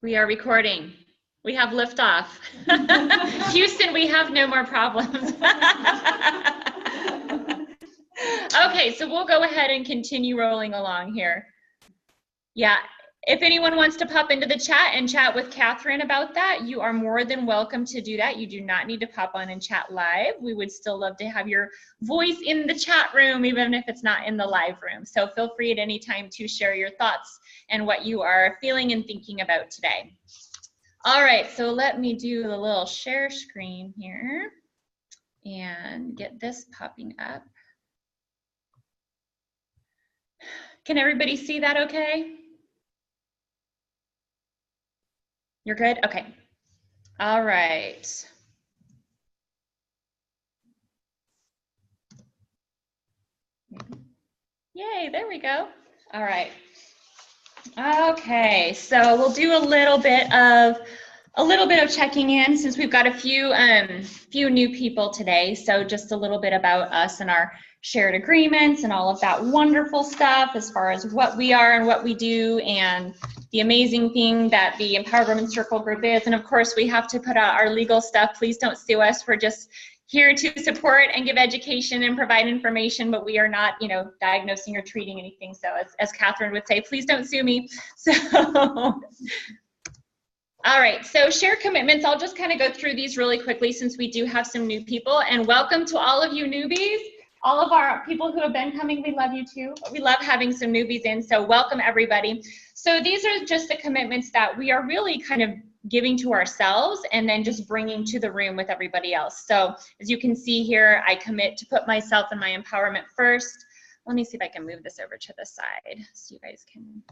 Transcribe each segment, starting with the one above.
We are recording. We have liftoff. Houston, we have no more problems. Okay, so we'll go ahead and continue rolling along here. Yeah, if anyone wants to pop into the chat and chat with Catherine about that, you are more than welcome to do that. You do not need to pop on and chat live. We would still love to have your voice in the chat room, even if it's not in the live room. So feel free at any time to share your thoughts and what you are feeling and thinking about today. All right, so let me do the little share screen here and get this popping up. Can everybody see that okay? You're good? Okay. All right. Yay, there we go. All right. Okay, so we'll do a little bit of checking in since we've got a few new people today. So just a little bit about us and our shared agreements and all of that wonderful stuff as far as what we are and what we do and the amazing thing that the Empowered Women Circle group is. And of course, we have to put out our legal stuff. Please don't sue us. We're just here to support and give education and provide information, but we are not, you know, diagnosing or treating anything. So as Catherine would say, please don't sue me. So, all right, so share commitments. I'll just kind of go through these really quickly since we do have some new people. And welcome to all of you newbies. All of our people who have been coming, we love you too. We love having some newbies in, so welcome everybody. So these are just the commitments that we are really kind of giving to ourselves and then just bringing to the room with everybody else. So as you can see here, I commit to put myself and my empowerment first. Let me see if I can move this over to the side so you guys can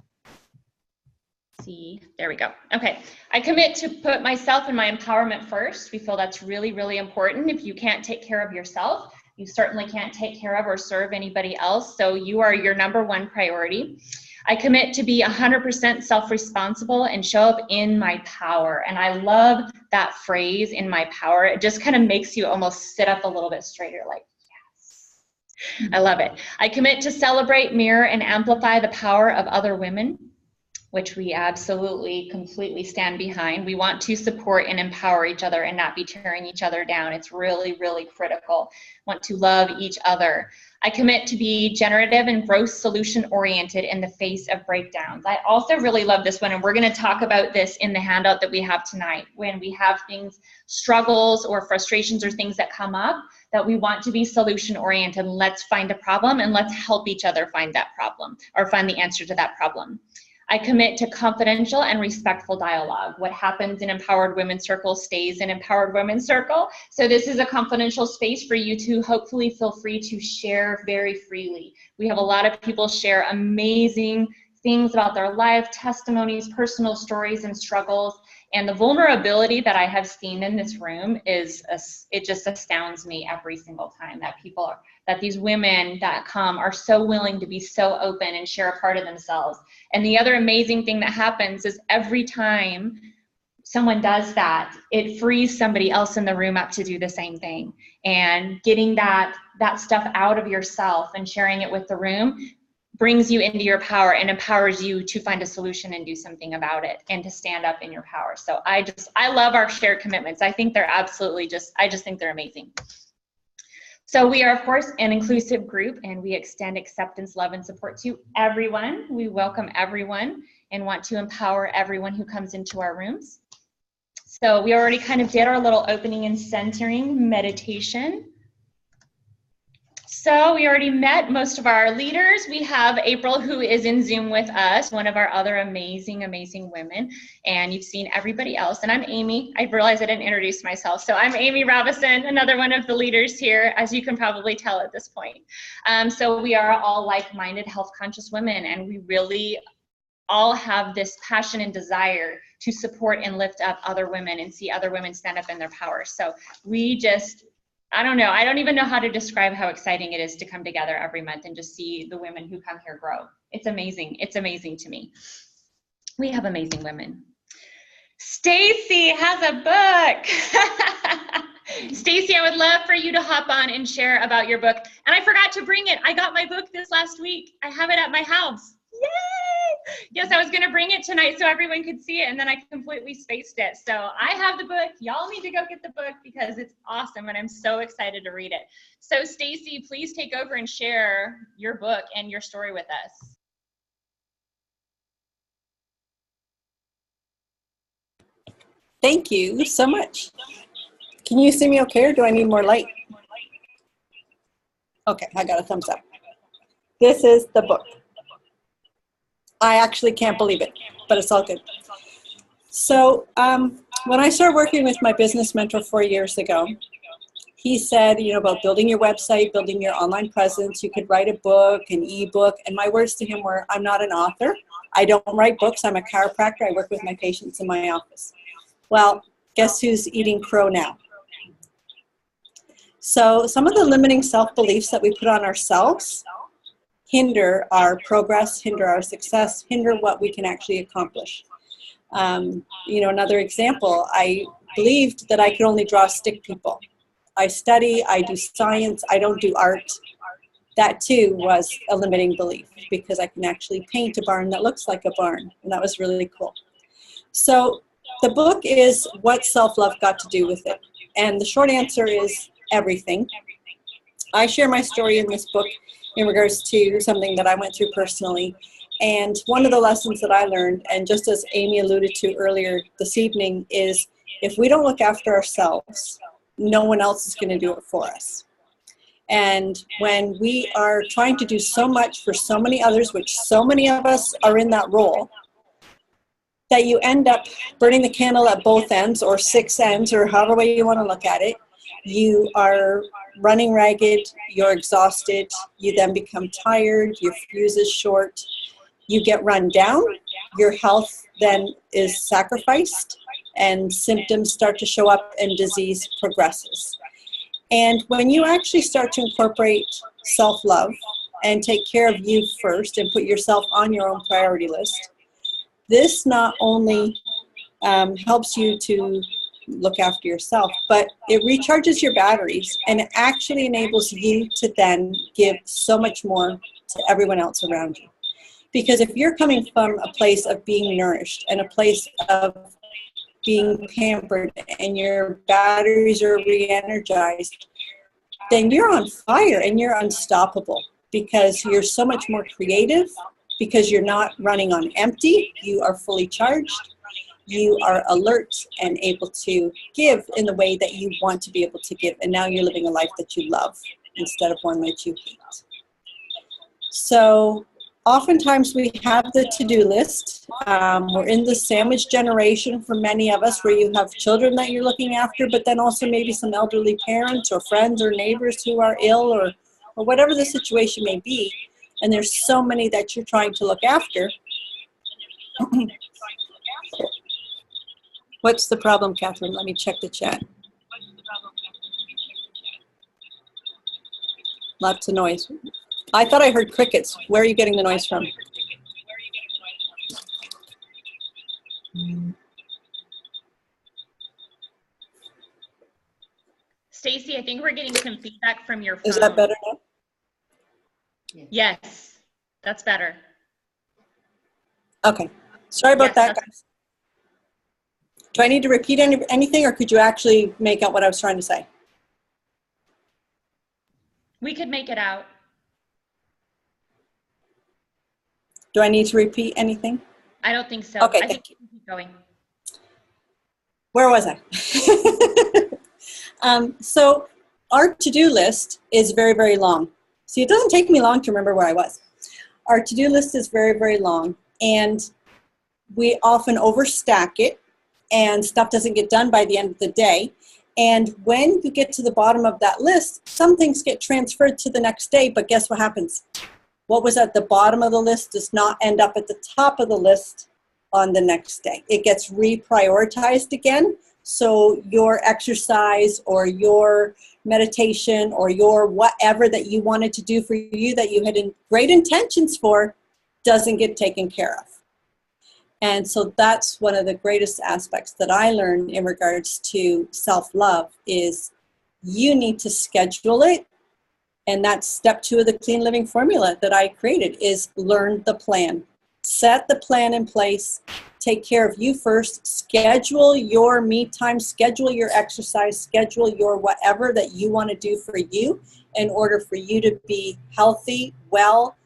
see. There we go. Okay, I commit to put myself and my empowerment first. We feel that's really, really important. If you can't take care of yourself, you certainly can't take care of or serve anybody else. So you are your #1 priority. I commit to be 100% self-responsible and show up in my power. And I love that phrase, in my power. It just kind of makes you almost sit up a little bit straighter, like, yes. I love it. I commit to celebrate, mirror, and amplify the power of other women, which we absolutely, completely stand behind. We want to support and empower each other and not be tearing each other down. It's really, really critical. Want to love each other. I commit to be generative and growth solution oriented in the face of breakdowns. I also really love this one, and we're going to talk about this in the handout that we have tonight. When we have things, struggles or frustrations or things that come up, that we want to be solution oriented. Let's find a problem and let's help each other find that problem or find the answer to that problem. I commit to confidential and respectful dialogue. What happens in Empowered Women Circle stays in Empowered Women Circle. So this is a confidential space for you to hopefully feel free to share very freely. We have a lot of people share amazing things about their life, testimonies, personal stories and struggles. And the vulnerability that I have seen in this room is, it just astounds me every single time that these women that come are so willing to be so open and share a part of themselves. And the other amazing thing that happens is every time someone does that, it frees somebody else in the room up to do the same thing. And getting that stuff out of yourself and sharing it with the room brings you into your power and empowers you to find a solution and do something about it and to stand up in your power. So I love our shared commitments. I think they're absolutely I just think they're amazing. So we are, of course, an inclusive group, and we extend acceptance, love, and support to everyone. We welcome everyone and want to empower everyone who comes into our rooms. So we already kind of did our little opening and centering meditation. So we already met most of our leaders. We have April, who is in Zoom with us, one of our other amazing, amazing women. And you've seen everybody else. And I'm Amy. I realized I didn't introduce myself. So I'm Amy Robison, another one of the leaders here, as you can probably tell at this point. So we are all like-minded, health-conscious women, and we really all have this passion and desire to support and lift up other women and see other women stand up in their power. So we just, I don't know. I don't even know how to describe how exciting it is to come together every month and just see the women who come here grow. It's amazing. It's amazing to me. We have amazing women. Stacy has a book. Stacy, I would love for you to hop on and share about your book. And I forgot to bring it. I got my book this last week. I have it at my house. Yay! Yes, I was going to bring it tonight so everyone could see it, and then I completely spaced it. So I have the book. Y'all need to go get the book because it's awesome, and I'm so excited to read it. So Stacy, please take over and share your book and your story with us. Thank you so much. Can you see me okay, or do I need more light? Okay, I got a thumbs up. This is the book. I actually can't believe it, but it's all good. So when I started working with my business mentor 4 years ago, he said, you know, about building your website, building your online presence. You could write a book, an ebook. And my words to him were, I'm not an author. I don't write books. I'm a chiropractor. I work with my patients in my office. Well, guess who's eating crow now? So some of the limiting self-beliefs that we put on ourselves hinder our progress, hinder our success, hinder what we can actually accomplish. You know, another example, I believed that I could only draw stick people. I study, I do science, I don't do art. That too was a limiting belief because I can actually paint a barn that looks like a barn, and that was really cool. So the book is what self-love got to do with it. And the short answer is everything. I share my story in this book in regards to something that I went through personally. And one of the lessons that I learned, and just as Amy alluded to earlier this evening, is if we don't look after ourselves, no one else is going to do it for us. And when we are trying to do so much for so many others, which so many of us are in that role, that you end up burning the candle at both ends, or six ends, or however way you want to look at it. You are running ragged, you're exhausted, you then become tired, your fuse is short, you get run down, your health then is sacrificed, and symptoms start to show up and disease progresses. And when you actually start to incorporate self-love and take care of you first and put yourself on your own priority list, this not only helps you to look after yourself, but it recharges your batteries, and it actually enables you to then give so much more to everyone else around you. Because if you're coming from a place of being nourished and a place of being pampered and your batteries are re-energized, then you're on fire and you're unstoppable because you're so much more creative, because you're not running on empty, you are fully charged, you are alert and able to give in the way that you want to be able to give, and now you're living a life that you love instead of one that you hate. So oftentimes we have the to-do list. We're in the sandwich generation for many of us, where you have children that you're looking after, but then also maybe some elderly parents or friends or neighbors who are ill, or whatever the situation may be. And there's so many that you're trying to look after. What's the problem, Catherine? Let me check the chat. Lots of noise. I thought I heard crickets. Where are you getting the noise from? Stacy, I think we're getting some feedback from your phone. Is that better now? Yes, that's better. Okay. Sorry about that, guys. Do I need to repeat anything, or could you actually make out what I was trying to say? We could make it out. Do I need to repeat anything? I don't think so. Okay, I think you can keep going. Where was I? So our to-do list is very, very long. See, it doesn't take me long to remember where I was. Our to-do list is very, very long, and we often overstack it, and stuff doesn't get done by the end of the day. And when you get to the bottom of that list, some things get transferred to the next day, but guess what happens? What was at the bottom of the list does not end up at the top of the list on the next day. It gets reprioritized again. So your exercise or your meditation or your whatever that you wanted to do for you that you had great intentions for doesn't get taken care of. And so that's one of the greatest aspects that I learned in regards to self-love is you need to schedule it. And that's step 2 of the clean living formula that I created is learn the plan. Set the plan in place. Take care of you first. Schedule your me time, schedule your exercise, schedule your whatever that you want to do for you in order for you to be healthy, well,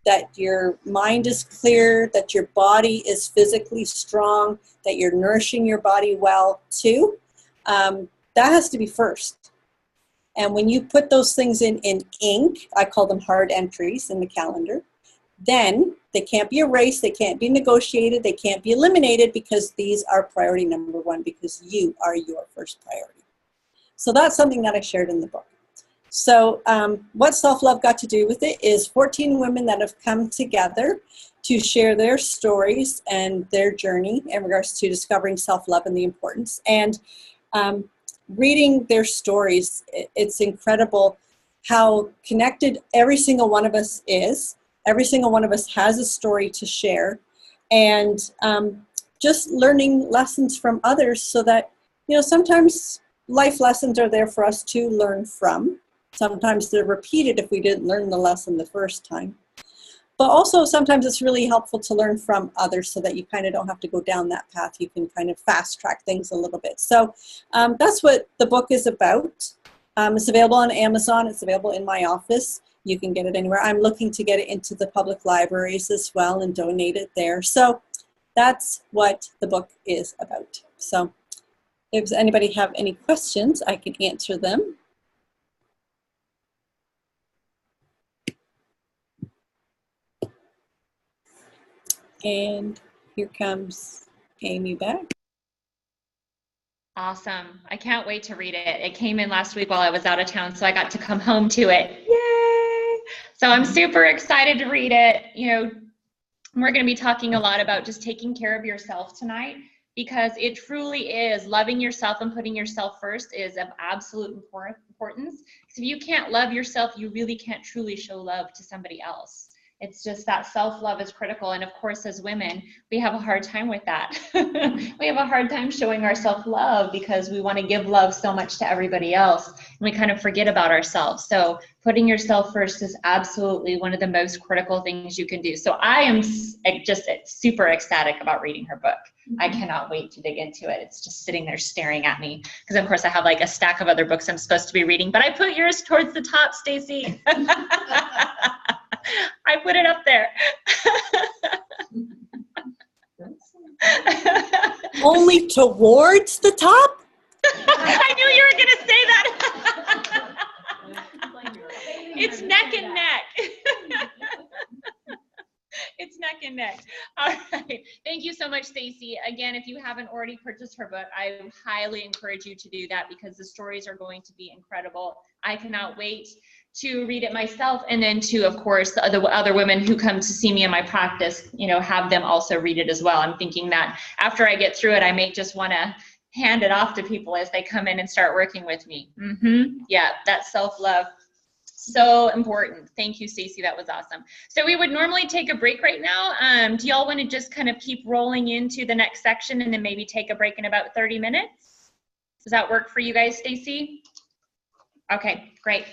that your mind is clear, that your body is physically strong, that you're nourishing your body well too. That has to be first. And when you put those things in ink, I call them hard entries in the calendar, then they can't be erased, they can't be negotiated, they can't be eliminated, because these are priority number one, because you are your first priority. So that's something that I shared in the book. So what self-love got to do with it is 14 women that have come together to share their stories and their journey in regards to discovering self-love and the importance. And reading their stories, it's incredible how connected every single one of us is. Every single one of us has a story to share, and just learning lessons from others, so that, you know, sometimes life lessons are there for us to learn from. Sometimes they're repeated if we didn't learn the lesson the first time. But also sometimes it's really helpful to learn from others, so that you kind of don't have to go down that path. You can kind of fast track things a little bit. So that's what the book is about. It's available on Amazon. It's available in my office. You can get it anywhere. I'm looking to get it into the public libraries as well and donate it there. So that's what the book is about. So if anybody have any questions, I can answer them. And here comes Amy back. Awesome. I can't wait to read it. It came in last week while I was out of town, so I got to come home to it. Yay! So I'm super excited to read it. You know, we're going to be talking a lot about just taking care of yourself tonight, because it truly is loving yourself and putting yourself first is of absolute importance. Because if you can't love yourself, you really can't truly show love to somebody else. It's just that self-love is critical. And of course, as women, we have a hard time with that. We have a hard time showing our self-love because we want to give love so much to everybody else. And we kind of forget about ourselves. So putting yourself first is absolutely one of the most critical things you can do. So I am just super ecstatic about reading her book. I cannot wait to dig into it. It's just sitting there staring at me. Because of course I have like a stack of other books I'm supposed to be reading, but I put yours towards the top, Stacy. I put it up there. Only towards the top? I knew you were going to say that. It's neck and neck. It's neck and neck. All right. Thank you so much, Stacy. Again, if you haven't already purchased her book, I highly encourage you to do that, because the stories are going to be incredible. I cannot wait to read it myself, and then to, of course, the other women who come to see me in my practice, you know, have them also read it as well. I'm thinking that after I get through it, I may just want to hand it off to people as they come in and start working with me. Yeah, that self-love, so important. Thank you, Stacey. That was awesome. So we would normally take a break right now. Do y'all want to just kind of keep rolling into the next section and then maybe take a break in about 30 minutes? Does that work for you guys, Stacey? Okay, great.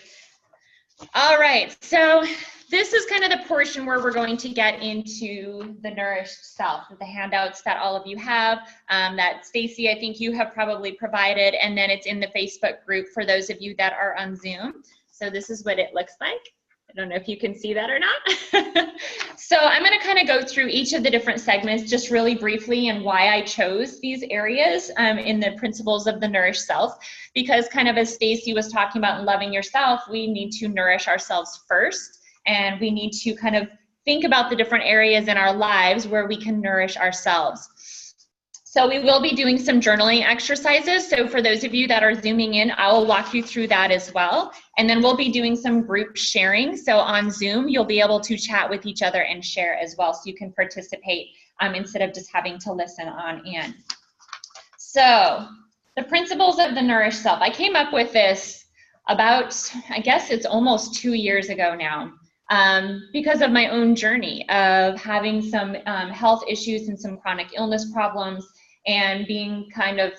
All right, so this is kind of the portion where we're going to get into the nourished self, the handouts that all of you have, that Stacy, I think you have probably provided, and then it's in the Facebook group for those of you that are on Zoom. So this is what it looks like. I don't know if you can see that or not. So I'm going to kind of go through each of the different segments just really briefly, and why I chose these areas in the principles of the nourished self, because kind of as Stacy was talking about in loving yourself, we need to nourish ourselves first, and we need to kind of think about the different areas in our lives where we can nourish ourselves. So we will be doing some journaling exercises. So for those of you that are Zooming in, I will walk you through that as well. And then we'll be doing some group sharing. So on Zoom, you'll be able to chat with each other and share as well. So you can participate instead of just having to listen on in. So the principles of the nourished self. I came up with this about, I guess it's almost 2 years ago now. Because of my own journey of having some health issues and some chronic illness problems, and being kind of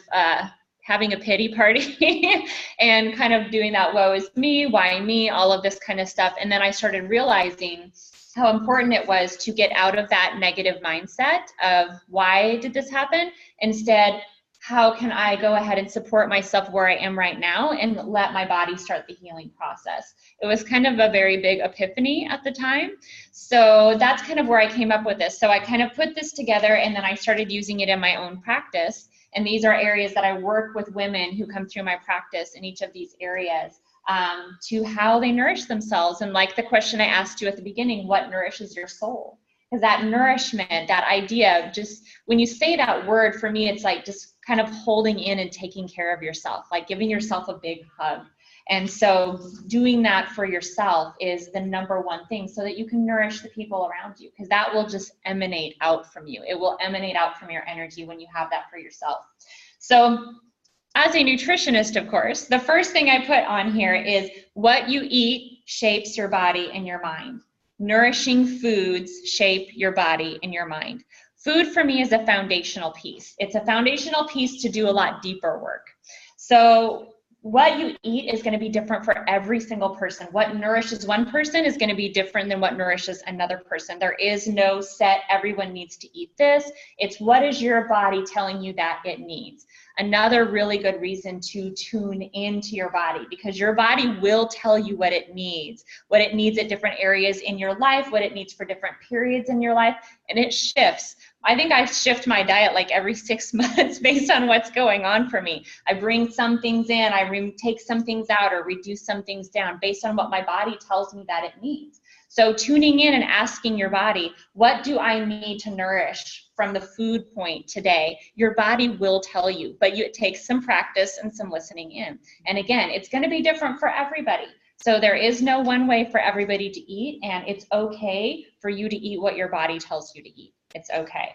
having a pity party and kind of doing that woe is me, why me, all of this kind of stuff. And then I started realizing how important it was to get out of that negative mindset of why did this happen? Instead, how can I go ahead and support myself where I am right now and let my body start the healing process? It was kind of a very big epiphany at the time. So that's kind of where I came up with this. So I kind of put this together, and then I started using it in my own practice. And these are areas that I work with women who come through my practice in each of these areas, to how they nourish themselves. And like the question I asked you at the beginning, what nourishes your soul? Because that nourishment, that idea, just when you say that word, for me, it's like just kind of holding in and taking care of yourself, like giving yourself a big hug. And so doing that for yourself is the number one thing, so that you can nourish the people around you, because that will just emanate out from you. It will emanate out from your energy when you have that for yourself. So as a nutritionist, of course, the first thing I put on here is what you eat shapes your body and your mind. Nourishing foods shape your body and your mind. Food for me is a foundational piece. It's a foundational piece to do a lot deeper work. So what you eat is going to be different for every single person. What nourishes one person is going to be different than what nourishes another person. There is no set, everyone needs to eat this. It's what is your body telling you that it needs. Another really good reason to tune into your body, because your body will tell you what it needs at different areas in your life, what it needs for different periods in your life, and it shifts. I think I shift my diet like every 6 months based on what's going on for me. I bring some things in, I take some things out, or reduce some things down based on what my body tells me that it needs. So tuning in and asking your body, what do I need to nourish from the food point today? Your body will tell you, but it takes some practice and some listening in. And again, it's going to be different for everybody. So there is no one way for everybody to eat, and it's okay for you to eat what your body tells you to eat. It's okay.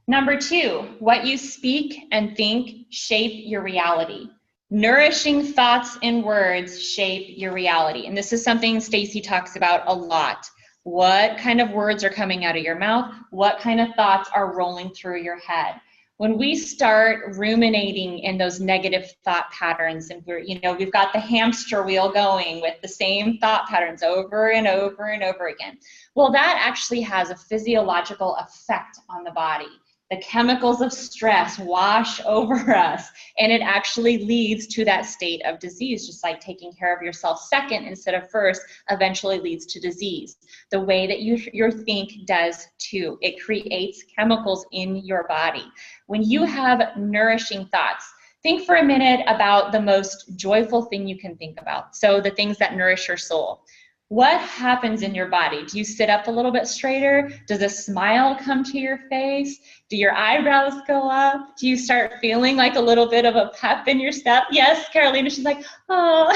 Number 2, what you speak and think shape your reality. Nourishing thoughts and words shape your reality. And this is something Stacy talks about a lot. What kind of words are coming out of your mouth? What kind of thoughts are rolling through your head? When we start ruminating in those negative thought patterns, and we've got the hamster wheel going with the same thought patterns over and over and over again. Well, that actually has a physiological effect on the body. The chemicals of stress wash over us, and it actually leads to that state of disease. Just like taking care of yourself second instead of first eventually leads to disease. The way that your think does too. It creates chemicals in your body. When you have nourishing thoughts, think for a minute about the most joyful thing you can think about. So the things that nourish your soul. What happens in your body? Do you sit up a little bit straighter? Does a smile come to your face? Do your eyebrows go up? Do you start feeling like a little bit of a pep in your step? Yes, Carolina, she's like, oh.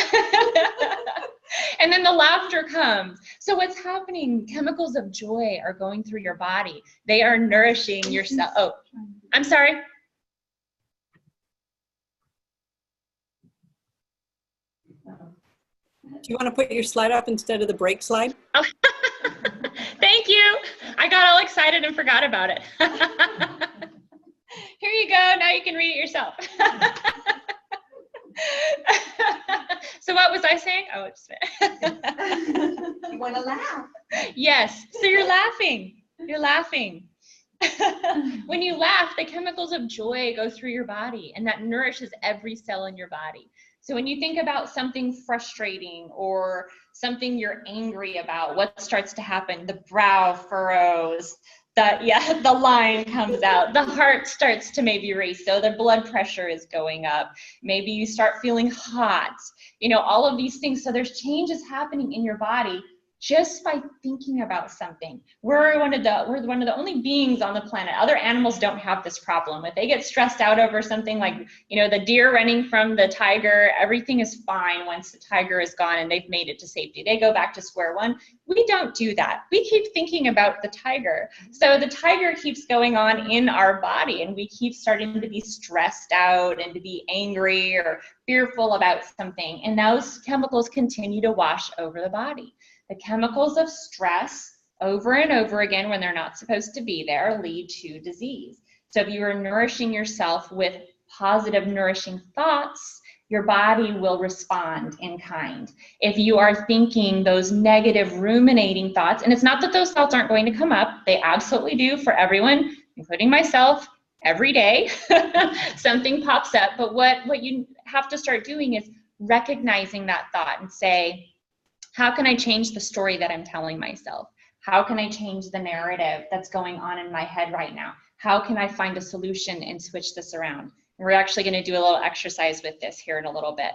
And then the laughter comes. So what's happening? Chemicals of joy are going through your body. They are nourishing yourself. Oh, I'm sorry. Do you want to put your slide up instead of the break slide? Oh. Thank you. I got all excited and forgot about it. Here you go. Now you can read it yourself. So what was I saying? Oh, it's You want to laugh. Yes. So you're laughing. You're laughing. When you laugh, the chemicals of joy go through your body, and that nourishes every cell in your body. So when you think about something frustrating or something you're angry about, what starts to happen? The brow furrows, the line comes out, the heart starts to maybe race, so the blood pressure is going up. Maybe you start feeling hot, all of these things. So there's changes happening in your body just by thinking about something. We're one of the only beings on the planet. Other animals don't have this problem. If they get stressed out over something like, the deer running from the tiger, everything is fine once the tiger is gone and they've made it to safety. They go back to square one. We don't do that. We keep thinking about the tiger. So the tiger keeps going on in our body, and we keep starting to be stressed out and to be angry or fearful about something. And those chemicals continue to wash over the body. The chemicals of stress over and over again when they're not supposed to be there lead to disease. So if you are nourishing yourself with positive, nourishing thoughts your body will respond in kind. If you are thinking those negative ruminating thoughts, and it's not that those thoughts aren't going to come up, they absolutely do for everyone, including myself, every day. Something pops up, but what you have to start doing is recognizing that thought and say, how can I change the story that I'm telling myself? How can I change the narrative that's going on in my head right now? How can I find a solution and switch this around? We're actually going to do a little exercise with this here in a little bit.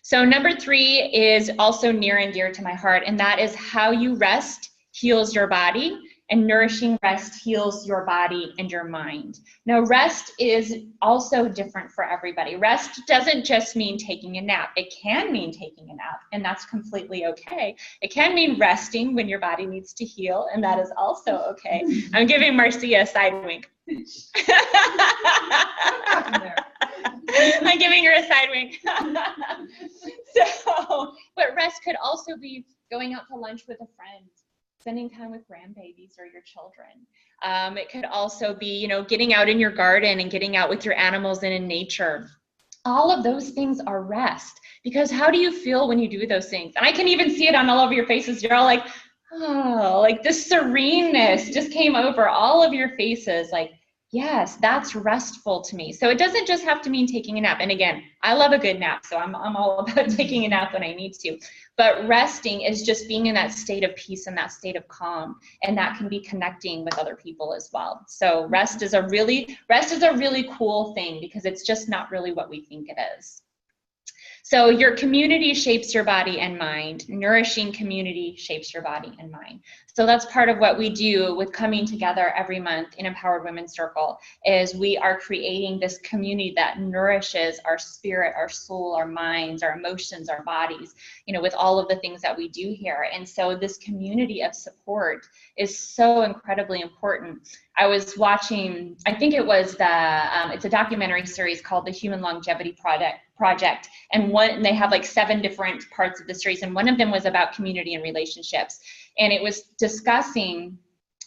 So number 3 is also near and dear to my heart, and that is how you rest heals your body, and nourishing rest heals your body and your mind. Now, rest is also different for everybody. Rest doesn't just mean taking a nap. It can mean taking a nap, and that's completely okay. It can mean resting when your body needs to heal, and that is also okay. I'm giving Marcia a side wink. I'm giving her a side wink. So, but rest could also be going out to lunch with a friend, spending time with grandbabies or your children. It could also be, getting out in your garden and getting out with your animals and in nature. All of those things are rest, because how do you feel when you do those things? And I can even see it on all of your faces. You're all like, oh, like this sereneness just came over all of your faces. Like, yes, that's restful to me. So it doesn't just have to mean taking a nap. And again, I love a good nap, so I'm all about taking a nap when I need to. But resting is just being in that state of peace and that state of calm, and that can be connecting with other people as well. So rest is a really cool thing, because it's just not really what we think it is. So your community shapes your body and mind. Nourishing community shapes your body and mind. So that's part of what we do with coming together every month in Empowered Women's Circle, is we are creating this community that nourishes our spirit, our soul, our minds, our emotions, our bodies, with all of the things that we do here. And so this community of support is so incredibly important. I was watching, I think it was it's a documentary series called The Human Longevity Project, and they have like 7 different parts of the series, and one of them was about community and relationships, and it was discussing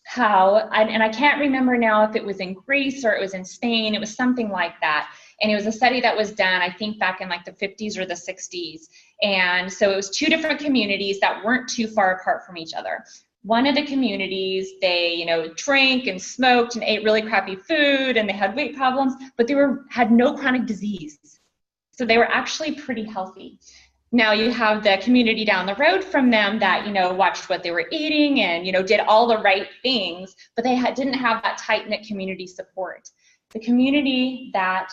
how, and I can't remember now if it was in Greece or it was in Spain, it was something like that, and it was a study that was done, I think back in like the 50s or the 60s, and so it was 2 different communities that weren't too far apart from each other. One of the communities, they, drank and smoked and ate really crappy food, and they had weight problems, but they had no chronic disease. So they were actually pretty healthy. Now you have the community down the road from them that, watched what they were eating and, did all the right things, but they didn't have that tight-knit community support. The community that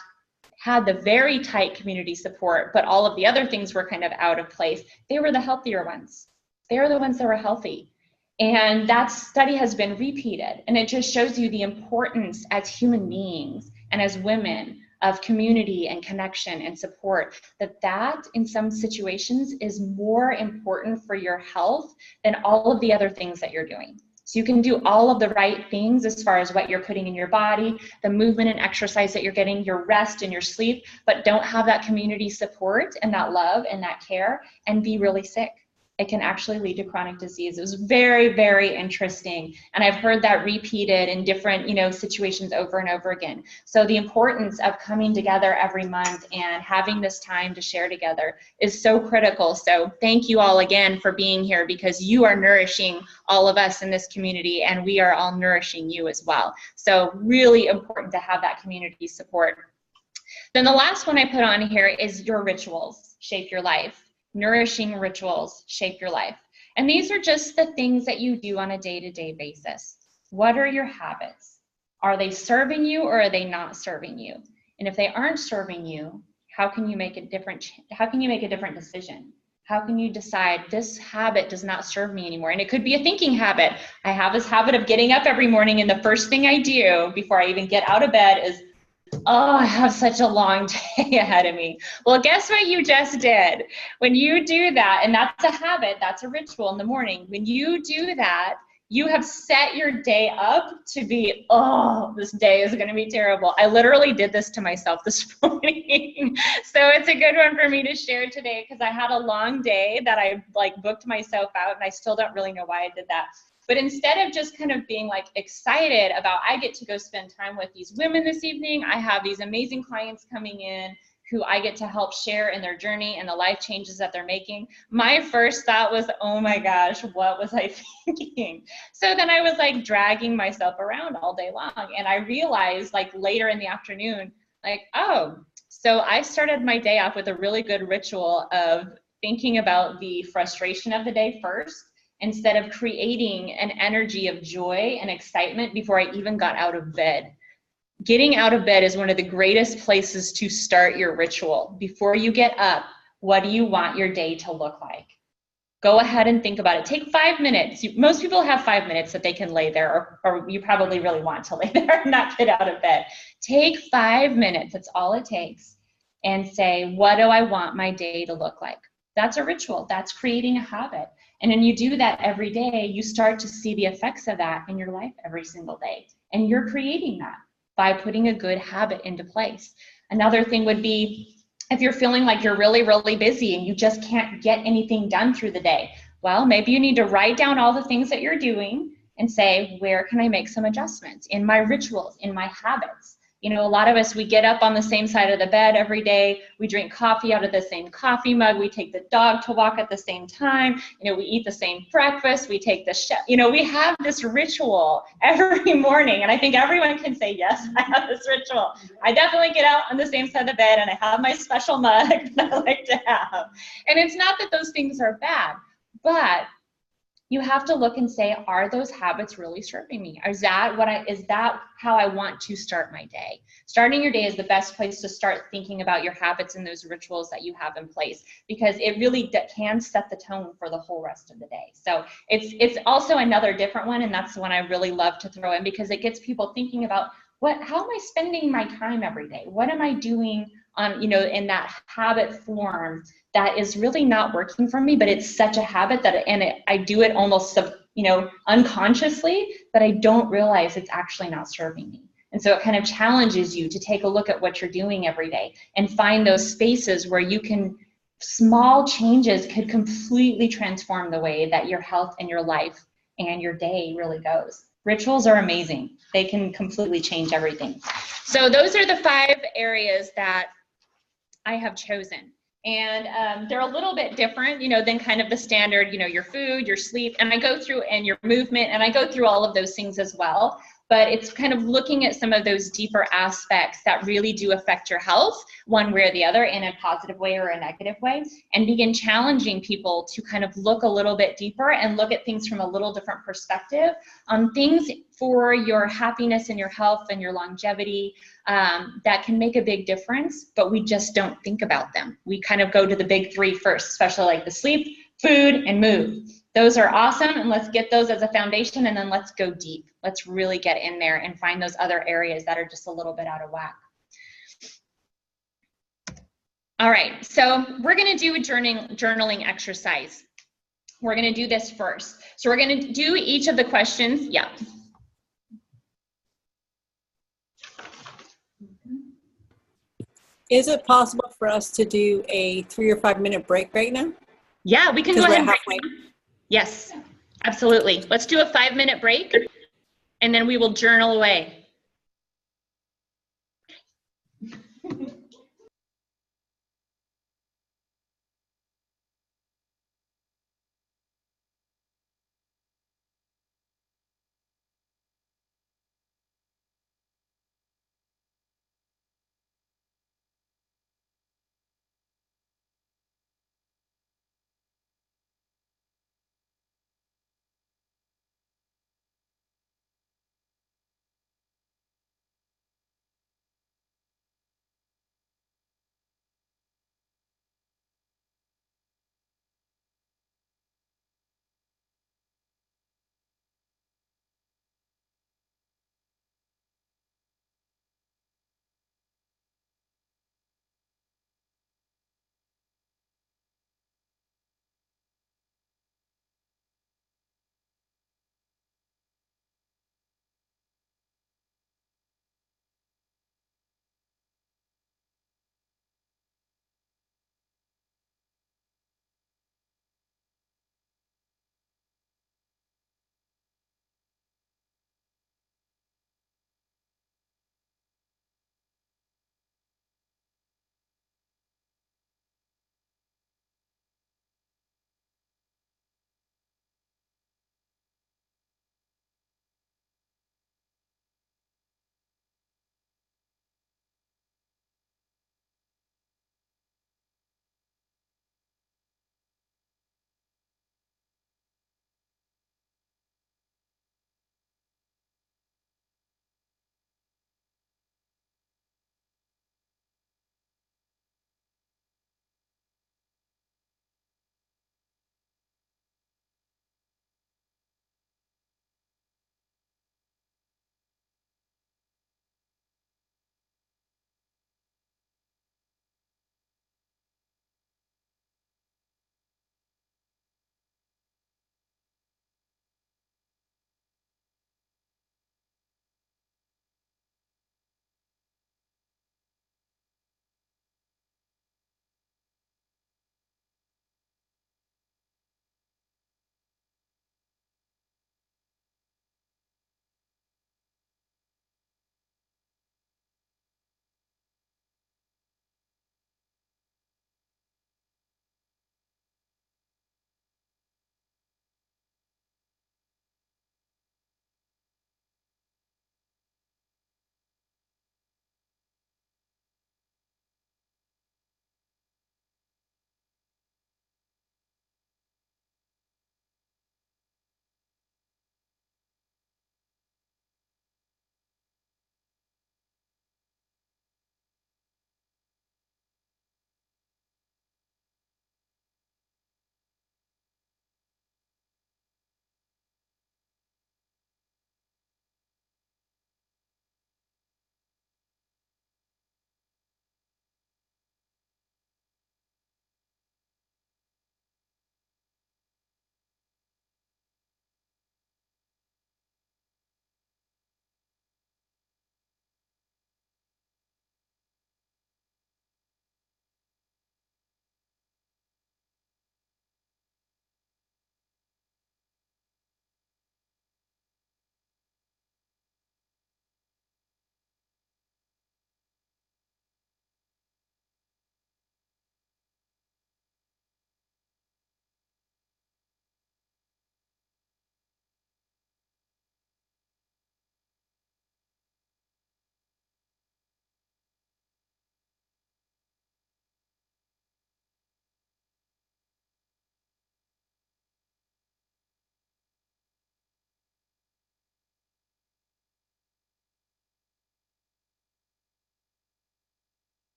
had the very tight community support, but all of the other things were kind of out of place, they were the healthier ones. They were the ones that were healthy. And that study has been repeated, and it just shows you the importance as human beings and as women of community and connection and support, that in some situations is more important for your health than all of the other things that you're doing. So you can do all of the right things as far as what you're putting in your body, the movement and exercise that you're getting, your rest and your sleep, but don't have that community support and that love and that care, and be really sick. It can actually lead to chronic disease. It was very, very interesting. And I've heard that repeated in different, situations over and over again. So the importance of coming together every month and having this time to share together is so critical. So thank you all again for being here, because you are nourishing all of us in this community, and we are all nourishing you as well. So really important to have that community support. Then the last one I put on here is your rituals shape your life. Nourishing rituals shape your life. And these are just the things that you do on a day-to-day basis. What are your habits? Are they serving you, or are they not serving you? And if they aren't serving you, how can you make a different decision? How can you decide this habit does not serve me anymore? And it could be a thinking habit. I have this habit of getting up every morning, and the first thing I do before I even get out of bed is, oh, I have such a long day ahead of me. Well, guess what you just did? When you do that, and that's a habit, that's a ritual in the morning. When you do that, you have set your day up to be, oh, this day is going to be terrible. I literally did this to myself this morning. So it's a good one for me to share today, because I had a long day that I booked myself out, and I still don't really know why I did that. But instead of just kind of being excited about, I get to go spend time with these women this evening, I have these amazing clients coming in, who I get to help share in their journey and the life changes that they're making, my first thought was, oh my gosh, what was I thinking? So then I was like dragging myself around all day long. And I realized like later in the afternoon, like, oh, so I started my day off with a really good ritual of thinking about the frustration of the day first, instead of creating an energy of joy and excitement before I even got out of bed. Getting out of bed is one of the greatest places to start your ritual. Before you get up, what do you want your day to look like? Go ahead and think about it. Take 5 minutes. Most people have 5 minutes that they can lay there, or you probably really want to lay there and not get out of bed. Take 5 minutes, that's all it takes, and say, what do I want my day to look like? That's a ritual. That's creating a habit. And when you do that every day, you start to see the effects of that in your life every single day. And you're creating that by putting a good habit into place. Another thing would be, if you're feeling like you're really, really busy and you just can't get anything done through the day, well, maybe you need to write down all the things that you're doing and say, where can I make some adjustments in my rituals, in my habits? You know, a lot of us, we get up on the same side of the bed every day. We drink coffee out of the same coffee mug. We take the dog to walk at the same time. You know, we eat the same breakfast. We take the you know, we have this ritual every morning. And I think everyone can say, yes, I have this ritual. I definitely get out on the same side of the bed and I have my special mug that I like to have. And it's not that those things are bad, but you have to look and say, are those habits really serving me? Is that how I want to start my day? Starting your day is the best place to start thinking about your habits and those rituals that you have in place, because it really can set the tone for the whole rest of the day. So it's also another different one, and that's the one I really love to throw in, because it gets people thinking about, how am I spending my time every day? What am I doing on, you know, in that habit form that is really not working for me, but it's such a habit that, I do it almost, you know, unconsciously, but I don't realize it's actually not serving me. And so it kind of challenges you to take a look at what you're doing every day and find those spaces where you can, small changes could completely transform the way that your health and your life and your day really goes. Rituals are amazing. They can completely change everything. So those are the 5 areas that I have chosen. And they're a little bit different, you know, than kind of the standard, you know, your food, your sleep, and I go through, and your movement, and I go through all of those things as well. But it's kind of looking at some of those deeper aspects that really do affect your health, one way or the other, in a positive way or a negative way, and begin challenging people to kind of look a little bit deeper and look at things from a little different perspective on things for your happiness and your health and your longevity, that can make a big difference, but we just don't think about them. We kind of go to the big 3 first, especially like the sleep, food, and move. Those are awesome, and let's get those as a foundation, and then let's go deep. Let's really get in there and find those other areas that are just a little bit out of whack. All right, so we're gonna do a journaling exercise. We're gonna do this first. So we're gonna do each of the questions. Yeah. Is it possible for us to do a 3 or 5 minute break right now? Yeah, we can go ahead and break. Halfway. Yes, absolutely. Let's do a 5-minute break, and then we will journal away.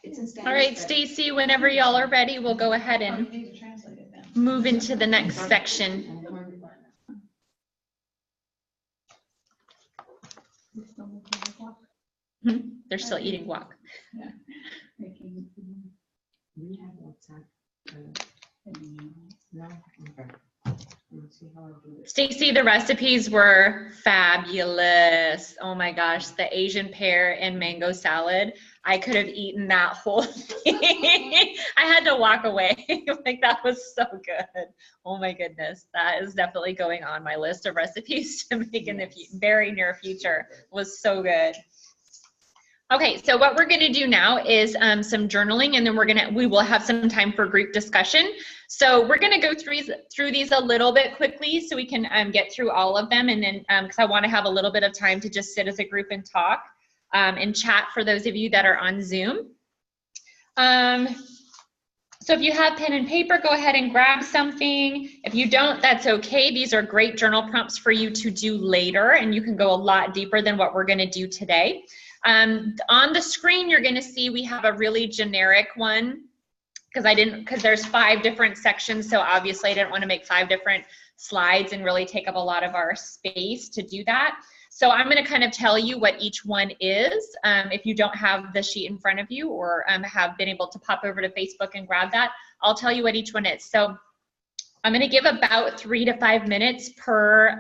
It's in Spanish. All right, Stacy, whenever y'all are ready, we'll go ahead Oh, and you need to translate it then. move into the next section. They're still eating guac. We have WhatsApp. No? Okay. Let's see how I do this. Stacy, the recipes were fabulous. Oh my gosh, the Asian pear and mango salad. I could have eaten that whole thing. I had to walk away. Like, that was so good. Oh my goodness. That is definitely going on my list of recipes to make in the very near future. It was so good. Okay, so what we're gonna do now is some journaling, and then we will have some time for group discussion. So we're gonna go through these a little bit quickly so we can get through all of them, and then because I wanna have a little bit of time to just sit as a group and talk and chat for those of you that are on Zoom. So if you have pen and paper, go ahead and grab something. If you don't, that's okay. These are great journal prompts for you to do later, and you can go a lot deeper than what we're gonna do today. On the screen, you're gonna see we have a really generic one because there's 5 different sections, so obviously I didn't want to make 5 different slides and really take up a lot of our space to do that. So I'm gonna kind of tell you what each one is. If you don't have the sheet in front of you or have been able to pop over to Facebook and grab that, I'll tell you what each one is. So I'm gonna give about 3 to 5 minutes per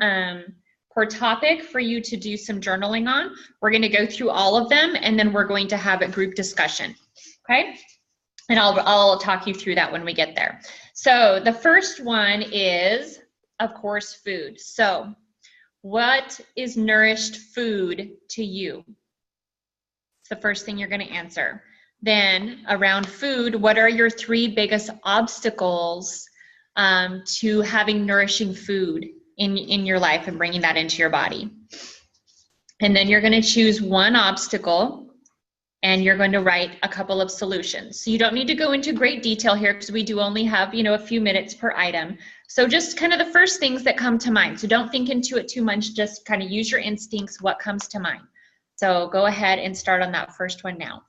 topic for you to do some journaling on. We're gonna go through all of them, and then we're going to have a group discussion, okay? And I'll talk you through that when we get there. So the first one is, of course, food. So what is nourished food to you? It's the first thing you're gonna answer. Then around food, what are your 3 biggest obstacles to having nourishing food in your life and bringing that into your body? And then you're going to choose one obstacle, and you're going to write a couple of solutions. So you don't need to go into great detail here because we do only have, a few minutes per item. So just kind of the first things that come to mind. So don't think into it too much, just kind of use your instincts, what comes to mind. So go ahead and start on that first one now.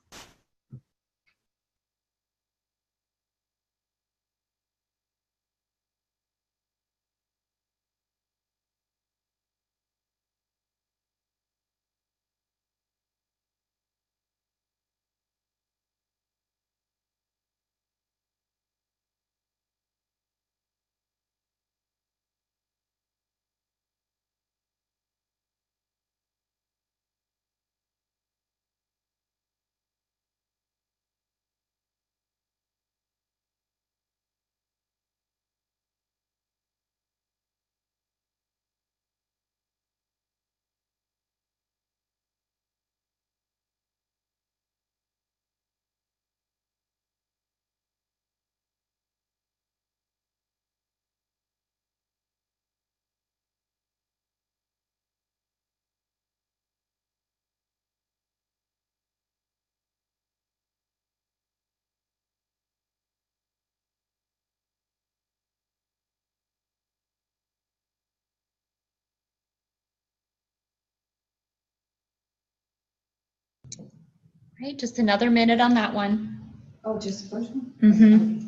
Right, just another minute on that one. Oh, just the first one? Mm-hmm.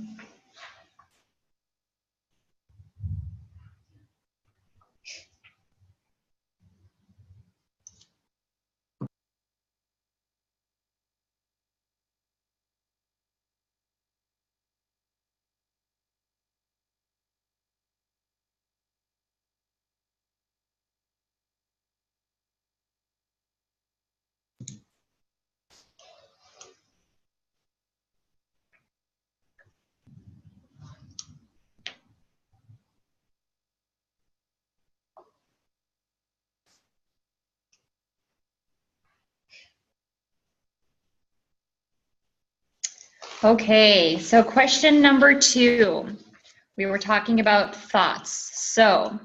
Okay, so question number 2. We were talking about thoughts. So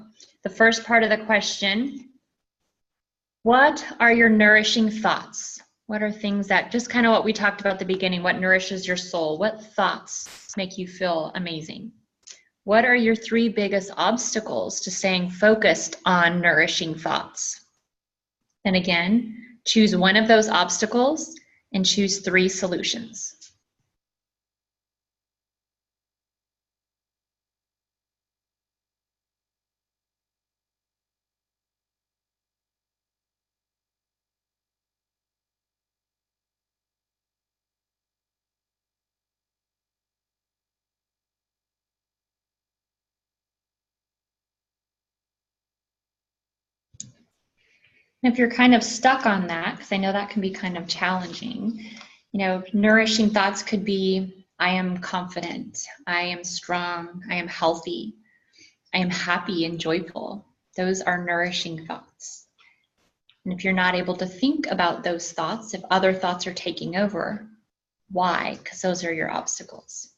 the first part of the question, what are your nourishing thoughts? What are things that, just kind of what we talked about at the beginning, what nourishes your soul? What thoughts make you feel amazing? What are your 3 biggest obstacles to staying focused on nourishing thoughts? And again, choose one of those obstacles and choose 3 solutions. And if you're kind of stuck on that, because I know that can be kind of challenging, you know, nourishing thoughts could be, I am confident, I am strong, I am healthy, I am happy and joyful. Those are nourishing thoughts. And if you're not able to think about those thoughts, if other thoughts are taking over, why? Because those are your obstacles.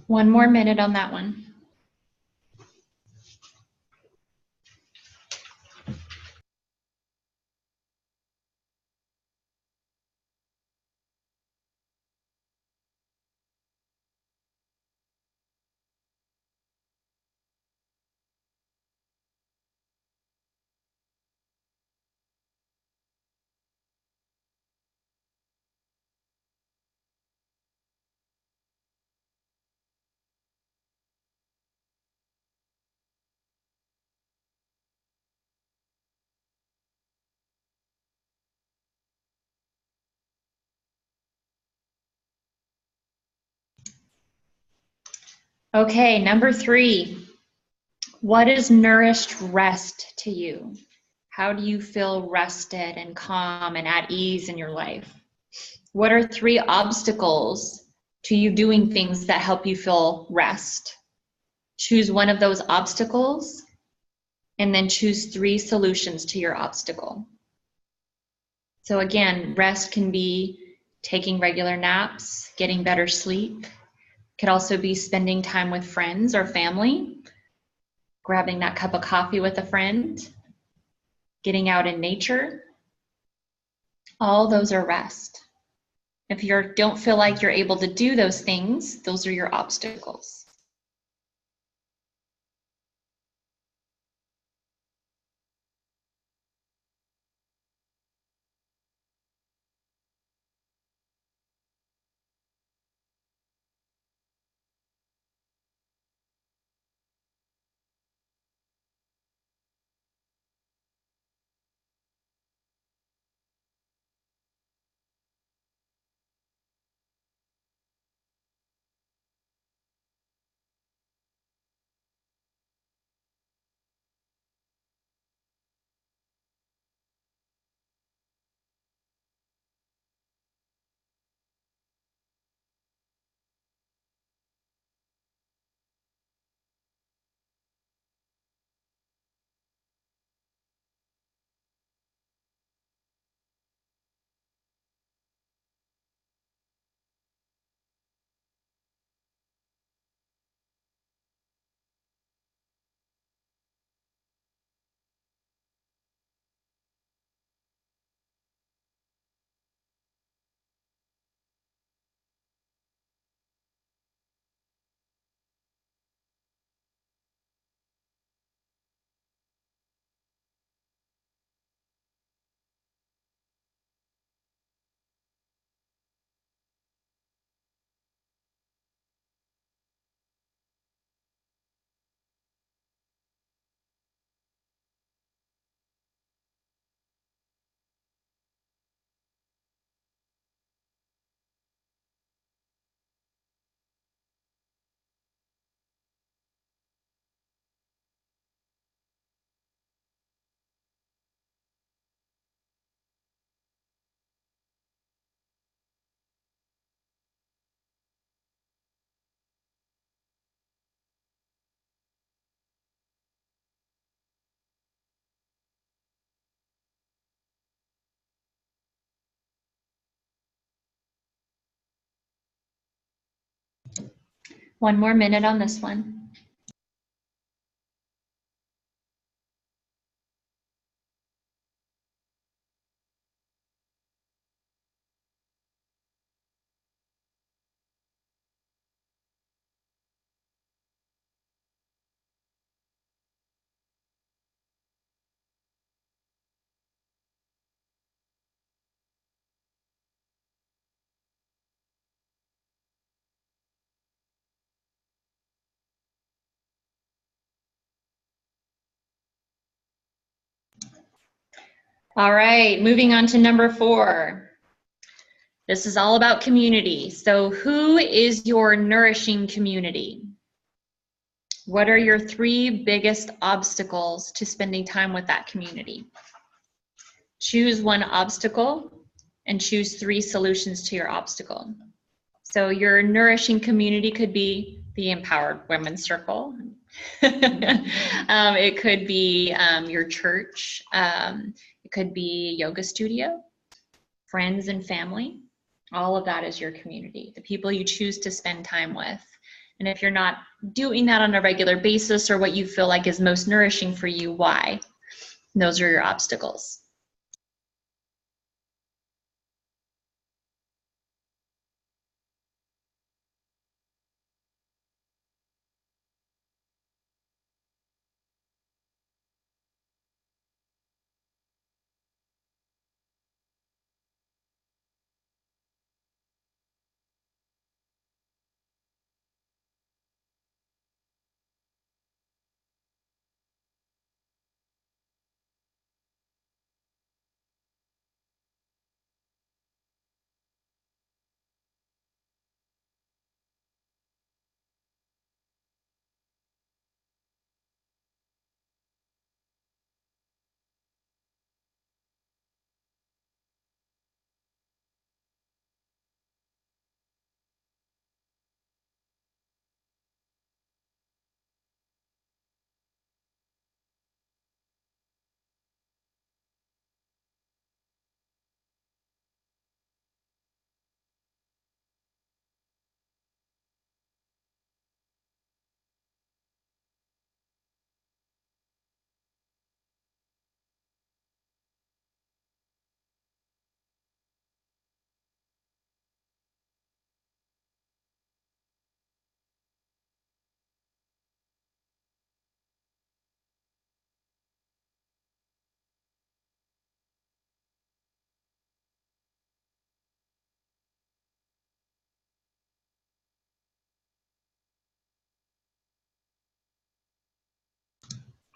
One more minute on that one. Okay, number 3. What is nourished rest to you? How do you feel rested and calm and at ease in your life? What are 3 obstacles to you doing things that help you feel rest? Choose one of those obstacles and then choose 3 solutions to your obstacle. So again, rest can be taking regular naps, getting better sleep. It could also be spending time with friends or family, grabbing that cup of coffee with a friend, getting out in nature. All those are rest. If you don't feel like you're able to do those things, those are your obstacles. One more minute on this one. All right, moving on to number 4. This is all about community. So who is your nourishing community? What are your 3 biggest obstacles to spending time with that community? Choose one obstacle and choose 3 solutions to your obstacle. So your nourishing community could be the Empowered Women's Circle. It could be your church. It could be yoga studio, friends and family. All of that is your community, the people you choose to spend time with. And if you're not doing that on a regular basis or what you feel like is most nourishing for you, why? Those are your obstacles.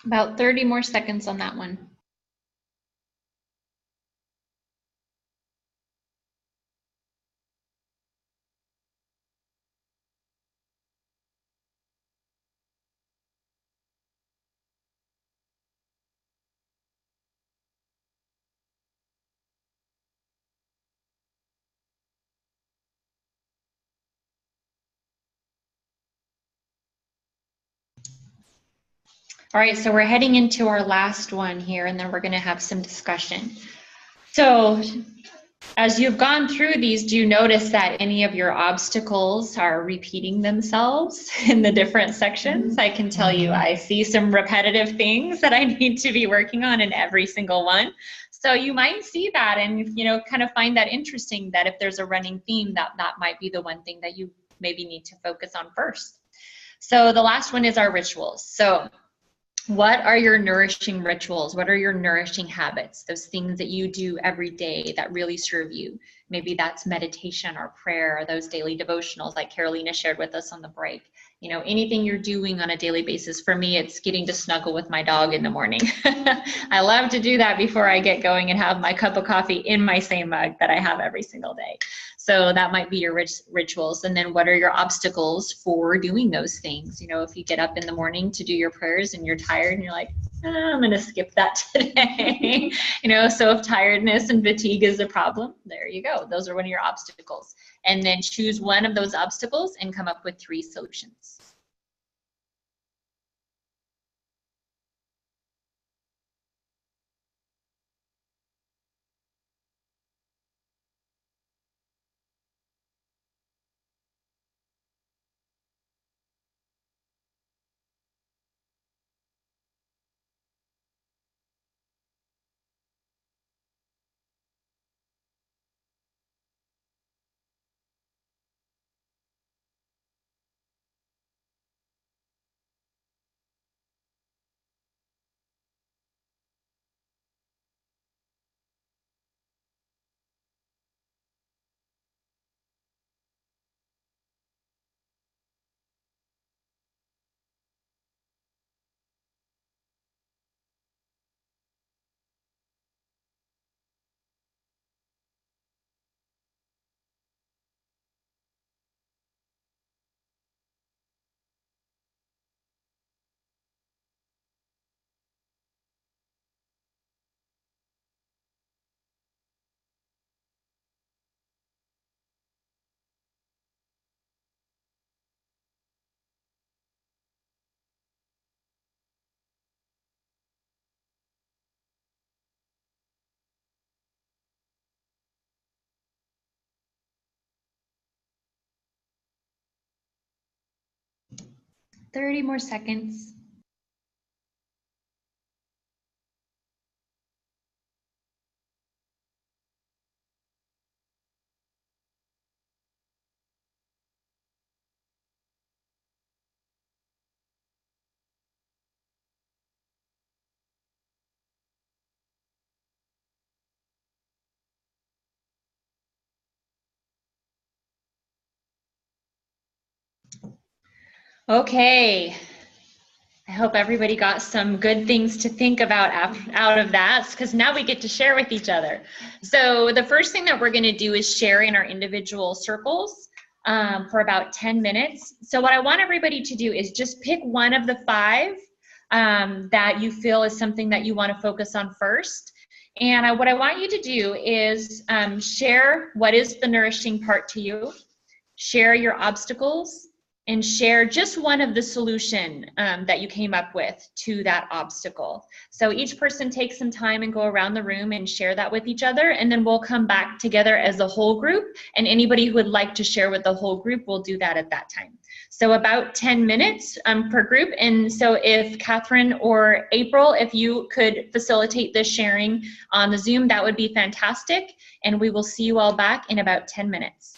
About 30 more seconds on that one. All right, so we're heading into our last one here, and then we're going to have some discussion. So as you've gone through these, do you notice that any of your obstacles are repeating themselves in the different sections? I can tell you, I see some repetitive things that I need to be working on in every single one. So you might see that and, kind of find that interesting, that if there's a running theme, that might be the one thing that you maybe need to focus on first. So the last one is our rituals. So what are your nourishing rituals? What are your nourishing habits? Those things that you do every day that really serve you. Maybe that's meditation or prayer, or those daily devotionals like Carolina shared with us on the break. Anything you're doing on a daily basis. For me, it's getting to snuggle with my dog in the morning. I love to do that before I get going and have my cup of coffee in my same mug that I have every single day. So that might be your rituals. And then what are your obstacles for doing those things? If you get up in the morning to do your prayers and you're tired and you're like, I'm going to skip that today. So if tiredness and fatigue is a problem, there you go. Those are one of your obstacles. And then choose one of those obstacles and come up with 3 solutions. 30 more seconds. Okay. I hope everybody got some good things to think about out of that, because now we get to share with each other. So the first thing that we're going to do is share in our individual circles for about 10 minutes. So what I want everybody to do is just pick one of the 5 that you feel is something that you want to focus on first. And what I want you to do is share what is the nourishing part to you, share your obstacles, and share just one of the solution that you came up with to that obstacle. So each person take some time and go around the room and share that with each other, and then we'll come back together as a whole group, and anybody who would like to share with the whole group will do that at that time. So about 10 minutes per group, and so if Catherine or April, if you could facilitate this sharing on the Zoom, that would be fantastic, and we will see you all back in about 10 minutes.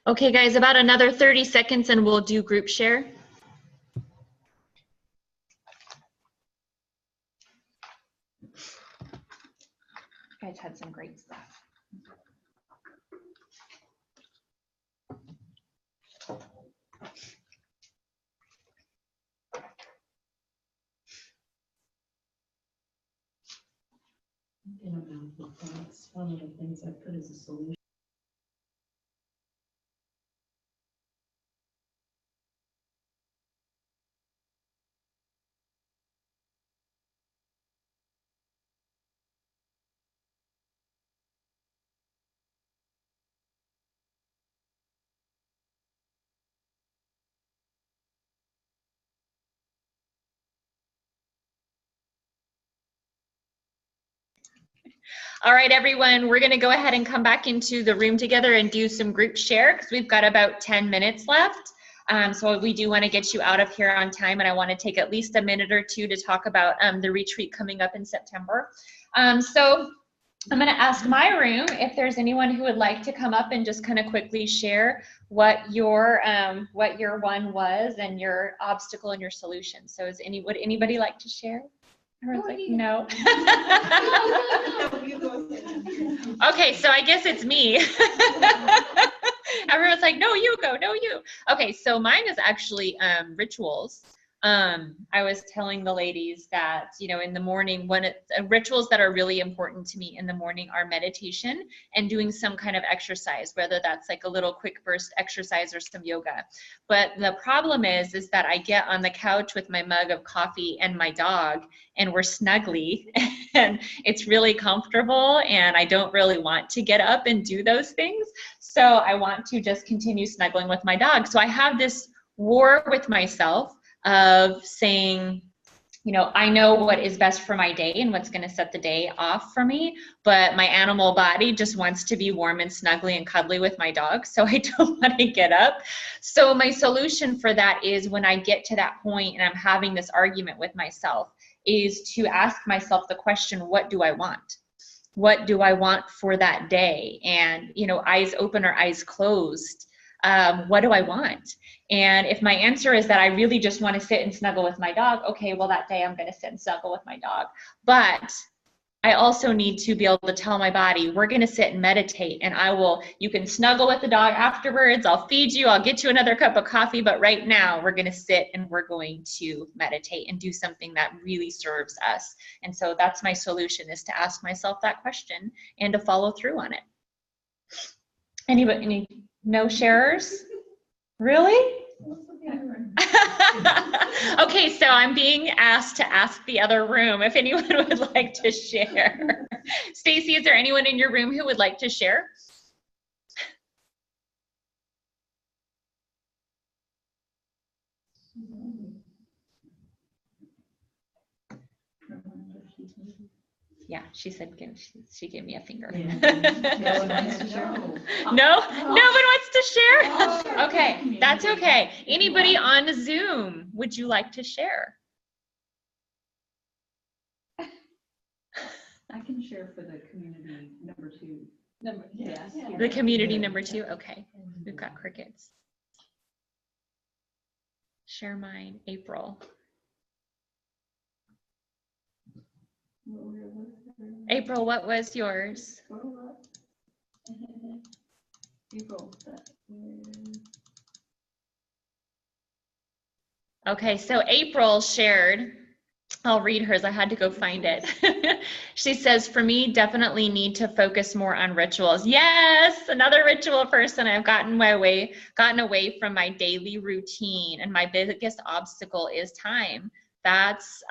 Okay, guys, about another 30 seconds and we'll do group share. You guys had some great stuff. That's one of the things I put as a solution. All right, everyone, we're going to go ahead and come back into the room together and do some group share because we've got about 10 minutes left. So we do want to get you out of here on time, and I want to take at least a minute or two to talk about the retreat coming up in September. So I'm going to ask my room if there's anyone who would like to come up and just kind of quickly share what your one was and your obstacle and your solution. So would anybody like to share? Everyone's like, no. Okay, so I guess it's me. Everyone's like, no, you go, no, you. Okay, so mine is actually rituals. I was telling the ladies that, you know, in the morning, rituals that are really important to me in the morning are meditation and doing some kind of exercise, whether that's like a little quick burst exercise or some yoga. But the problem is that I get on the couch with my mug of coffee and my dog, and we're snuggly, and it's really comfortable, and I don't really want to get up and do those things. So I want to just continue snuggling with my dog. So I have this war with myself of saying, you know, I know what is best for my day and what's going to set the day off for me, but my animal body just wants to be warm and snuggly and cuddly with my dog, so I don't want to get up. So my solution for that is, when I get to that point and I'm having this argument with myself, is to ask myself the question, what do I want? What do I want for that day? And, you know, eyes open or eyes closed, what do I want? And if my answer is that I really just want to sit and snuggle with my dog, okay, well, that day I'm going to sit and snuggle with my dog. But I also need to be able to tell my body, we're going to sit and meditate, and you can snuggle with the dog afterwards, I'll feed you, I'll get you another cup of coffee, but right now we're going to sit and we're going to meditate and do something that really serves us. And so that's my solution, is to ask myself that question and to follow through on it. Any no sharers? Really? Okay, so I'm being asked to ask the other room if anyone would like to share. Stacy, is there anyone in your room who would like to share? Yeah, she said she gave me a finger. No one wants to share? No one wants to share? Okay, that's okay. Anybody on Zoom, would you like to share? I can share for the community number 2. Yes. The community number 2, okay. We've got crickets. Share mine, April. April, what was yours? April. Okay, so April shared, I'll read hers, I had to go find it. She says, for me, definitely need to focus more on rituals. Yes, another ritual person. I've gotten away from my daily routine, and my biggest obstacle is time.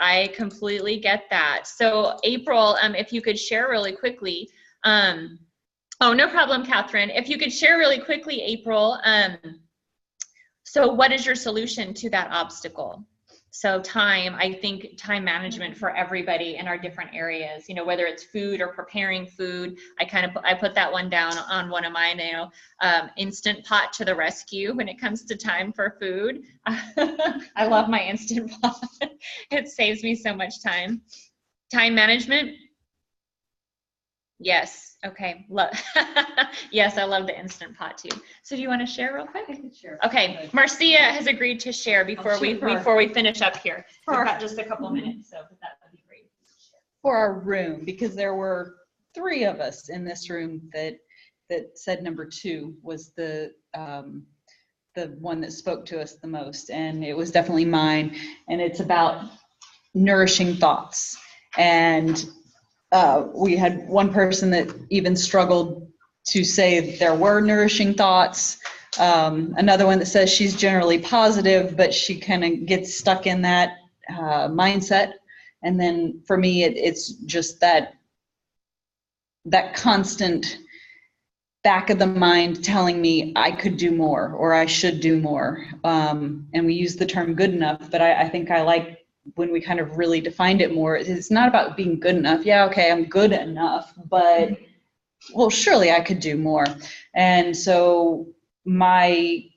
I completely get that. So April, if you could share really quickly, oh, no problem, Catherine. If you could share really quickly, April, so what is your solution to that obstacle? So time, I think time management for everybody in our different areas, you know, whether it's food or preparing food. I put that one down on one of mine, you know, Instant Pot to the rescue when it comes to time for food. I love my Instant Pot. It saves me so much time. Time management. Yes. Okay. Yes, I love the Instant Pot too. So do you want to share real quick? I can share. Okay. Marcia has agreed to share before we finish up here. We've got just a couple minutes, so that would be great. For our room, because there were 3 of us in this room that said number 2 was the one that spoke to us the most, and it was definitely mine. And it's about nourishing thoughts. And we had one person that even struggled to say there were nourishing thoughts. Another one that says she's generally positive, but she kind of gets stuck in that mindset. And then for me, it's just that constant back of the mind telling me I could do more or I should do more. And we use the term good enough, but I think I like when we kind of really defined it more. It's not about being good enough. Yeah, okay, I'm good enough, but well, surely I could do more. And so I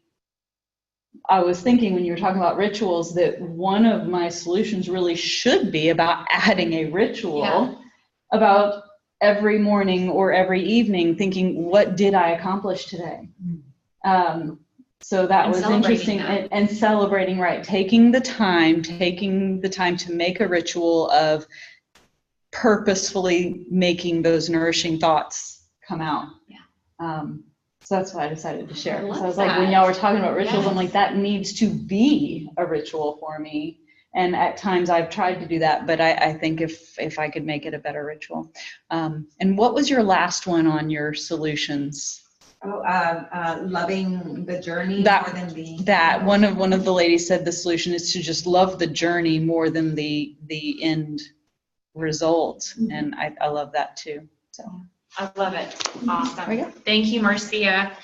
was thinking when you were talking about rituals that one of my solutions really should be about adding a ritual about every morning or every evening thinking, what did I accomplish today? So that was interesting. And celebrating, right, taking the time to make a ritual of purposefully making those nourishing thoughts come out. So that's what I decided to share. So I was like, when y'all were talking about rituals, I'm like, that needs to be a ritual for me. And at times I've tried to do that, but I think if I could make it a better ritual. And what was your last one on your solutions? Loving the journey more than the. That one of the ladies said the solution is to just love the journey more than the end result. Mm-hmm. And I love that too. So I love it. Awesome. Thank you, Marcia.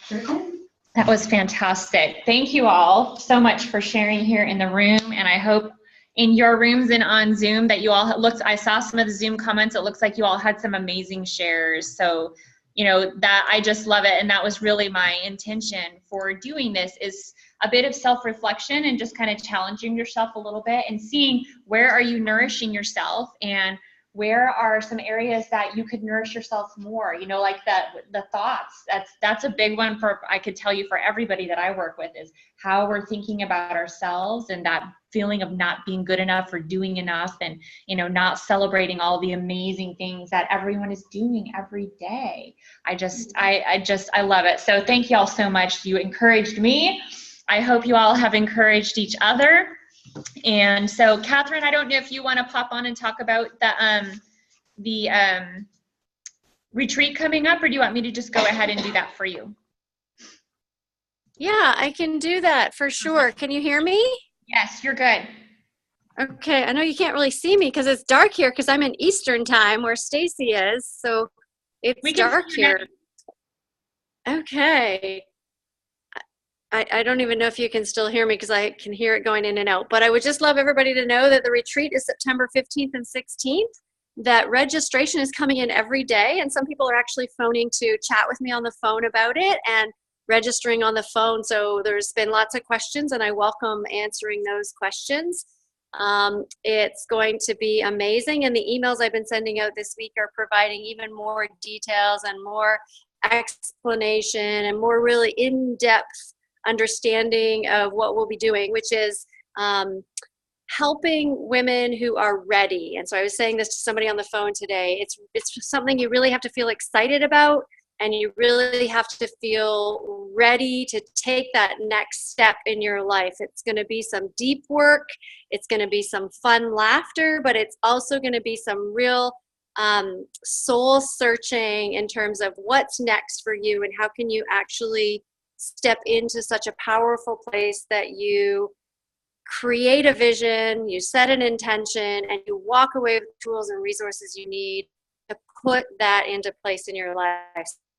That was fantastic. Thank you all so much for sharing here in the room. And I hope in your rooms and on Zoom that you all looked, I saw some of the Zoom comments. It looks like you all had some amazing shares. So, that I just love it. And that was really my intention for doing this, is a bit of self-reflection and just kind of challenging yourself a little bit and seeing where are you nourishing yourself and where are some areas that you could nourish yourself more, like the thoughts. That's a big one I could tell you for everybody that I work with, is how we're thinking about ourselves and that feeling of not being good enough or doing enough, and not celebrating all the amazing things that everyone is doing every day. I love it. So thank you all so much. You encouraged me. I hope you all have encouraged each other. And so, Catherine, I don't know if you want to pop on and talk about the retreat coming up, or do you want me to just go ahead and do that for you? Yeah, I can do that for sure. Can you hear me? Yes, you're good. Okay, I know you can't really see me because it's dark here because I'm in Eastern time where Stacy is, so it's dark here. Okay. I don't even know if you can still hear me because I can hear it going in and out. But I would just love everybody to know that the retreat is September 15th and 16th, that registration is coming in every day. And some people are actually phoning to chat with me on the phone about it and registering on the phone. So there's been lots of questions and I welcome answering those questions. It's going to be amazing. And the emails I've been sending out this week are providing even more details and more explanation and more really in-depth understanding of what we'll be doing, which is helping women who are ready. And so I was saying this to somebody on the phone today. It's something you really have to feel excited about, and you really have to feel ready to take that next step in your life. It's going to be some deep work. It's going to be some fun laughter, but it's also going to be some real soul searching in terms of what's next for you and how can you actually step into such a powerful place that you create a vision, you set an intention, and you walk away with tools and resources you need to put that into place in your life.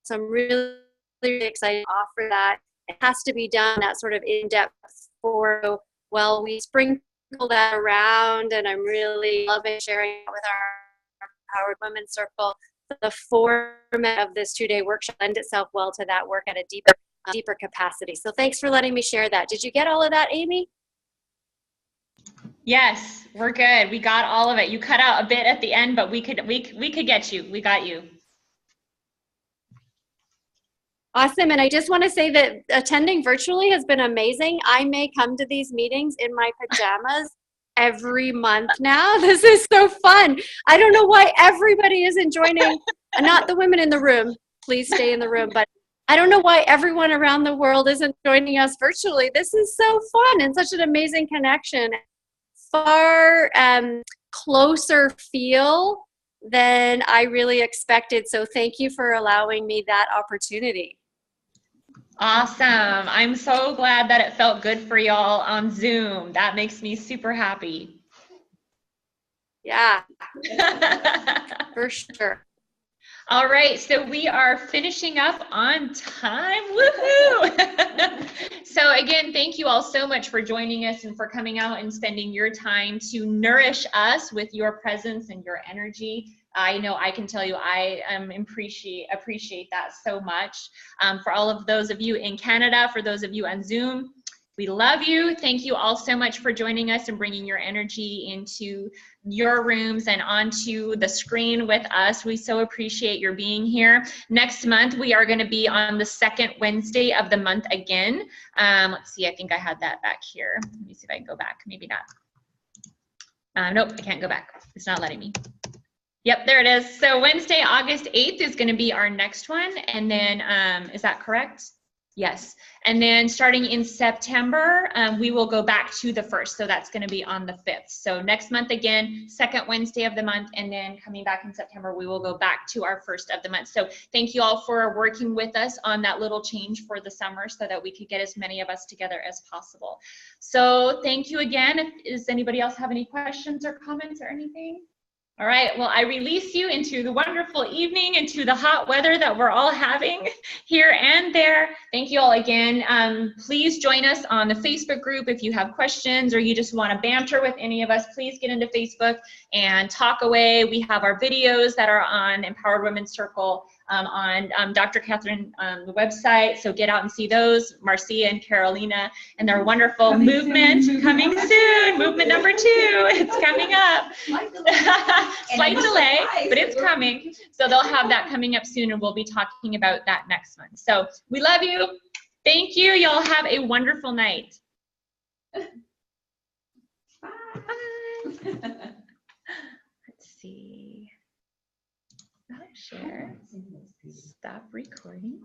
So I'm really, really excited to offer that. It has to be done that sort of in-depth for, well, we sprinkle that around, and I'm really loving sharing it with our Empowered Women's Circle. The format of this 2-day workshop lends itself well to that work at a deeper capacity. So thanks for letting me share that. Did you get all of that, Amy? Yes, we're good. We got all of it. You cut out a bit at the end, but we could get you. We got you. Awesome. And I just want to say that attending virtually has been amazing. I may come to these meetings in my pajamas every month now. This is so fun. I don't know why everybody isn't joining, not the women in the room, please stay in the room, but I don't know why everyone around the world isn't joining us virtually. This is so fun and such an amazing connection. Far closer feel than I really expected. So thank you for allowing me that opportunity. Awesome. I'm so glad that it felt good for y'all on Zoom. That makes me super happy. Yeah, for sure. All right, so we are finishing up on time. Woohoo! So again, thank you all so much for joining us and for coming out and spending your time to nourish us with your presence and your energy. I know I can tell you I appreciate that so much. For all of those of you in Canada, for those of you on Zoom, we love you. Thank you all so much for joining us and bringing your energy into your rooms and onto the screen with us. We so appreciate your being here. Next month, we are going to be on the second Wednesday of the month again. Let's see, I think I had that back here. Let me see if I can go back. Maybe not. Nope, I can't go back. It's not letting me. Yep, there it is. So Wednesday, August 8th is going to be our next one. And then, is that correct? Yes. And then starting in September, we will go back to the 1st. So that's going to be on the 5th. So next month again, second Wednesday of the month. And then coming back in September, we will go back to our 1st of the month. So thank you all for working with us on that little change for the summer so that we could get as many of us together as possible. So thank you again. Does anybody else have any questions or comments or anything? All right, well, I release you into the wonderful evening, into the hot weather that we're all having here and there. Thank you all again. Please join us on the Facebook group if you have questions or you just want to banter with any of us. Please get into Facebook and talk away. We have our videos that are on Empowered Women's Circle on Dr. Catherine the website, so get out and see those, Marcia and Carolina, and their wonderful movement coming soon, movement number 2, it's coming up. Slight delay, but it's coming. So they'll have that coming up soon, and we'll be talking about that next month. So we love you. Thank you. Y'all have a wonderful night. Bye. Let's see. Stop share. Stop recording.